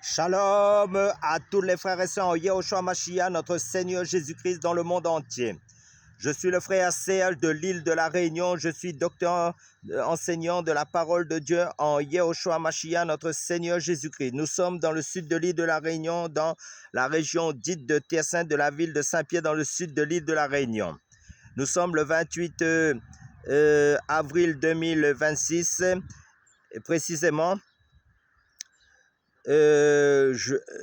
Shalom à tous les frères et sœurs en Yehoshua Mashiach, notre Seigneur Jésus-Christ dans le monde entier. Je suis le frère Serge de l'île de la Réunion. Je suis docteur enseignant de la parole de Dieu en Yehoshua Mashiach, notre Seigneur Jésus-Christ. Nous sommes dans le sud de l'île de la Réunion, dans la région dite de Terre-Sainte de la ville de Saint-Pierre, dans le sud de l'île de la Réunion. Nous sommes le 28 avril 2026, précisément.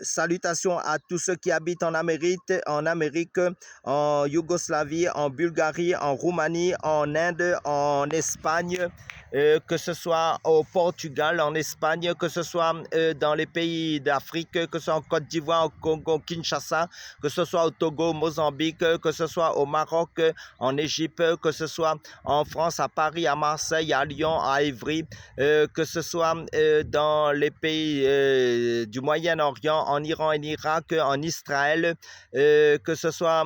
Salutations à tous ceux qui habitent en Amérique, en Yougoslavie, en Bulgarie, en Roumanie, en Inde, en Espagne, que ce soit au Portugal, en Espagne, que ce soit dans les pays d'Afrique, que ce soit en Côte d'Ivoire, au Congo, Kinshasa, que ce soit au Togo, Mozambique, que ce soit au Maroc, en Égypte, que ce soit en France, à Paris, à Marseille, à Lyon, à Évry, que ce soit dans les pays du Moyen-Orient, en Iran, en Irak, en Israël, que ce soit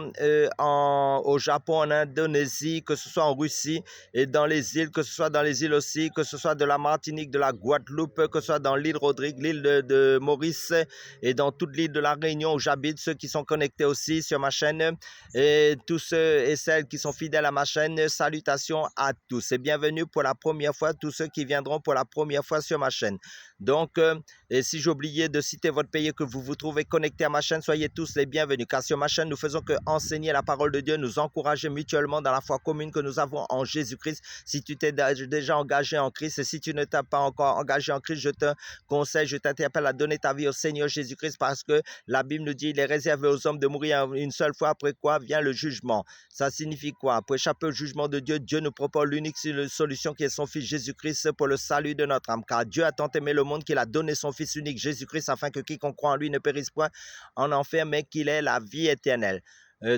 au Japon, en Indonésie, que ce soit en Russie et dans les îles, que ce soit dans les îles aussi, que ce soit de la Martinique, de la Guadeloupe, que ce soit dans l'île Rodrigue, l'île de Maurice et dans toute l'île de la Réunion où j'habite, ceux qui sont connectés aussi sur ma chaîne et tous ceux et celles qui sont fidèles à ma chaîne, salutations à tous et bienvenue pour la première fois, tous ceux qui viendront pour la première fois sur ma chaîne. Donc, et si j'ai oublié de citer votre pays et que vous vous trouvez connecté à ma chaîne, soyez tous les bienvenus. Car sur ma chaîne, nous faisons que enseigner la parole de Dieu, nous encourager mutuellement dans la foi commune que nous avons en Jésus-Christ. Si tu t'es déjà engagé en Christ et si tu ne t'es pas encore engagé en Christ, je te conseille, je t'interpelle à donner ta vie au Seigneur Jésus-Christ parce que la Bible nous dit il est réservé aux hommes de mourir une seule fois, après quoi vient le jugement. Ça signifie quoi? Pour échapper au jugement de Dieu, Dieu nous propose l'unique solution qui est son Fils Jésus-Christ pour le salut de notre âme. Car Dieu a tant aimé le monde qu'il a donné son Fils unique Jésus-Christ afin que quiconque croit en lui ne périsse point en enfer mais qu'il ait la vie éternelle.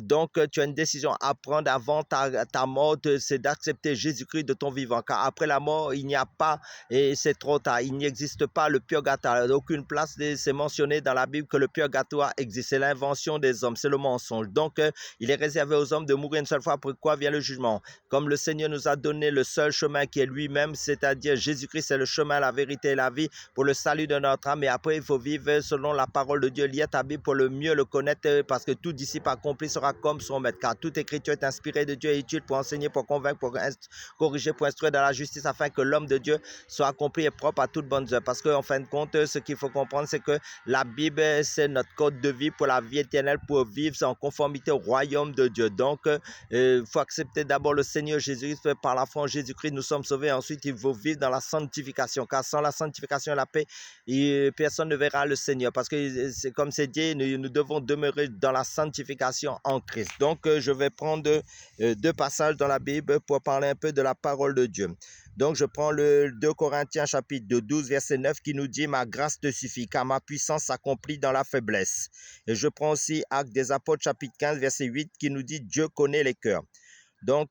Donc, tu as une décision à prendre avant ta mort, c'est d'accepter Jésus-Christ de ton vivant. Car après la mort, il n'y a pas, et c'est trop tard, il n'existe pas le purgatoire. Aucune place, c'est mentionné dans la Bible que le purgatoire existe. C'est l'invention des hommes, c'est le mensonge. Donc, il est réservé aux hommes de mourir une seule fois, après quoi vient le jugement. Comme le Seigneur nous a donné le seul chemin qui est lui-même, c'est-à-dire Jésus-Christ, c'est le chemin, la vérité et la vie pour le salut de notre âme. Et après, il faut vivre selon la parole de Dieu. Lire ta Bible pour le mieux le connaître, parce que tout disciple accompli sera comme son maître, car toute écriture est inspirée de Dieu et utile pour enseigner, pour convaincre, pour corriger, pour instruire dans la justice, afin que l'homme de Dieu soit accompli et propre à toute bonne œuvre. Parce qu'en fin de compte, ce qu'il faut comprendre, c'est que la Bible, c'est notre code de vie pour la vie éternelle, pour vivre en conformité au royaume de Dieu. Donc, il faut accepter d'abord le Seigneur Jésus-Christ. Par la foi en Jésus-Christ, nous sommes sauvés. Ensuite, il faut vivre dans la sanctification, car sans la sanctification et la paix, personne ne verra le Seigneur. Parce que c'est comme c'est dit, nous devons demeurer dans la sanctification en Christ. Donc, je vais prendre deux passages dans la Bible pour parler un peu de la parole de Dieu. Donc, je prends le 2 Corinthiens chapitre 12, verset 9 qui nous dit « Ma grâce te suffit, car ma puissance s'accomplit dans la faiblesse. » Et je prends aussi Actes des Apôtres chapitre 15, verset 8 qui nous dit « Dieu connaît les cœurs. » Donc,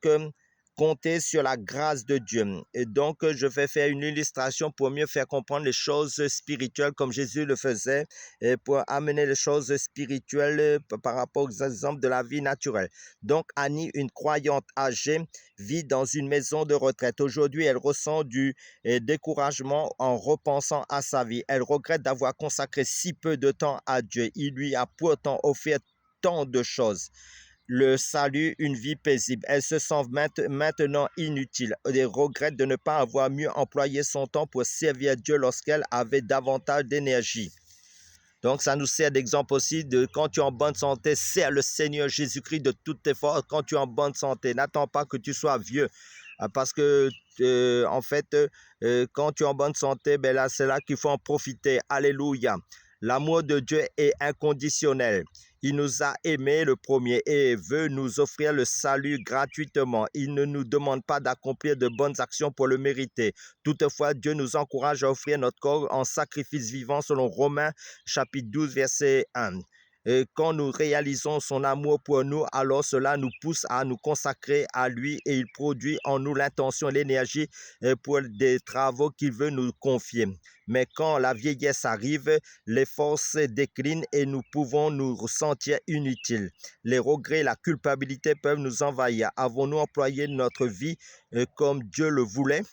compter sur la grâce de Dieu. Et donc, je vais faire une illustration pour mieux faire comprendre les choses spirituelles comme Jésus le faisait et pour amener les choses spirituelles par rapport aux exemples de la vie naturelle. Donc, Annie, une croyante âgée, vit dans une maison de retraite. Aujourd'hui, elle ressent du découragement en repensant à sa vie. Elle regrette d'avoir consacré si peu de temps à Dieu. Il lui a pourtant offert tant de choses. Le salut, une vie paisible. Elle se sent maintenant inutile et regrette de ne pas avoir mieux employé son temps pour servir Dieu lorsqu'elle avait davantage d'énergie. Donc, ça nous sert d'exemple aussi de quand tu es en bonne santé, sers le Seigneur Jésus-Christ de toutes tes forces quand tu es en bonne santé. N'attends pas que tu sois vieux parce que, en fait, quand tu es en bonne santé, ben là, c'est là qu'il faut en profiter. Alléluia. L'amour de Dieu est inconditionnel. Il nous a aimés le premier et veut nous offrir le salut gratuitement. Il ne nous demande pas d'accomplir de bonnes actions pour le mériter. Toutefois, Dieu nous encourage à offrir notre corps en sacrifice vivant selon Romains chapitre 12, verset 1. Et quand nous réalisons son amour pour nous, alors cela nous pousse à nous consacrer à lui et il produit en nous l'intention et l'énergie pour des travaux qu'il veut nous confier. Mais quand la vieillesse arrive, les forces déclinent et nous pouvons nous sentir inutiles. Les regrets et la culpabilité peuvent nous envahir. Avons-nous employé notre vie comme Dieu le voulait?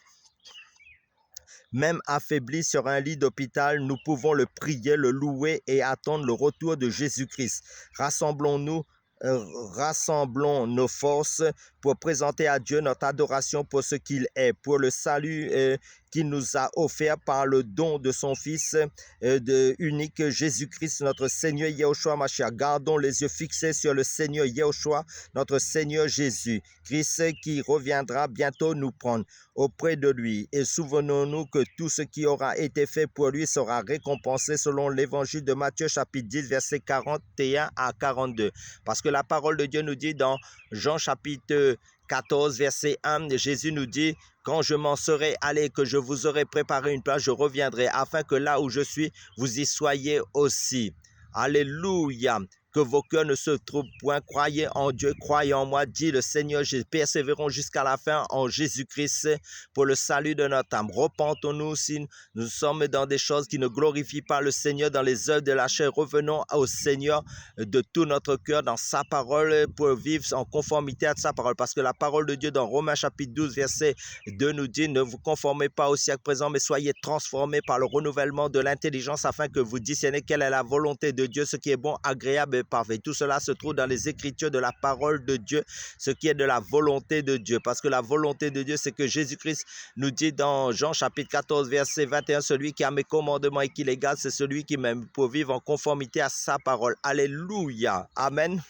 même affaibli sur un lit d'hôpital, nous pouvons le prier, le louer et attendre le retour de Jésus-Christ. Rassemblons-nous, rassemblons nos forces pour présenter à Dieu notre adoration pour ce qu'il est, pour le salut qu'il nous a offert par le don de son Fils unique Jésus-Christ, notre Seigneur Yahushua Mashiach. Gardons les yeux fixés sur le Seigneur Yahushua, notre Seigneur Jésus, Christ qui reviendra bientôt nous prendre auprès de lui. Et souvenons-nous que tout ce qui aura été fait pour lui sera récompensé selon l'évangile de Matthieu chapitre 10, versets 41 à 42. Parce que la parole de Dieu nous dit dans Jean chapitre 14, verset 1, Jésus nous dit: quand je m'en serai allé, que je vous aurai préparé une place, je reviendrai, afin que là où je suis, vous y soyez aussi. Alléluia. Que vos cœurs ne se trouvent point. Croyez en Dieu, croyez en moi, dit le Seigneur. Persévérons jusqu'à la fin en Jésus-Christ pour le salut de notre âme. Repentons-nous si nous sommes dans des choses qui ne glorifient pas le Seigneur, dans les œuvres de la chair. Revenons au Seigneur de tout notre cœur dans sa parole pour vivre en conformité à sa parole. Parce que la parole de Dieu dans Romains chapitre 12, verset 2 nous dit: ne vous conformez pas au siècle présent, mais soyez transformés par le renouvellement de l'intelligence afin que vous discerniez quelle est la volonté de Dieu, ce qui est bon, agréable et parfait. Tout cela se trouve dans les Écritures de la parole de Dieu, ce qui est de la volonté de Dieu. Parce que la volonté de Dieu, c'est que Jésus-Christ nous dit dans Jean chapitre 14, verset 21, celui qui a mes commandements et qui les garde, c'est celui qui m'aime, pour vivre en conformité à sa parole. Alléluia. Amen.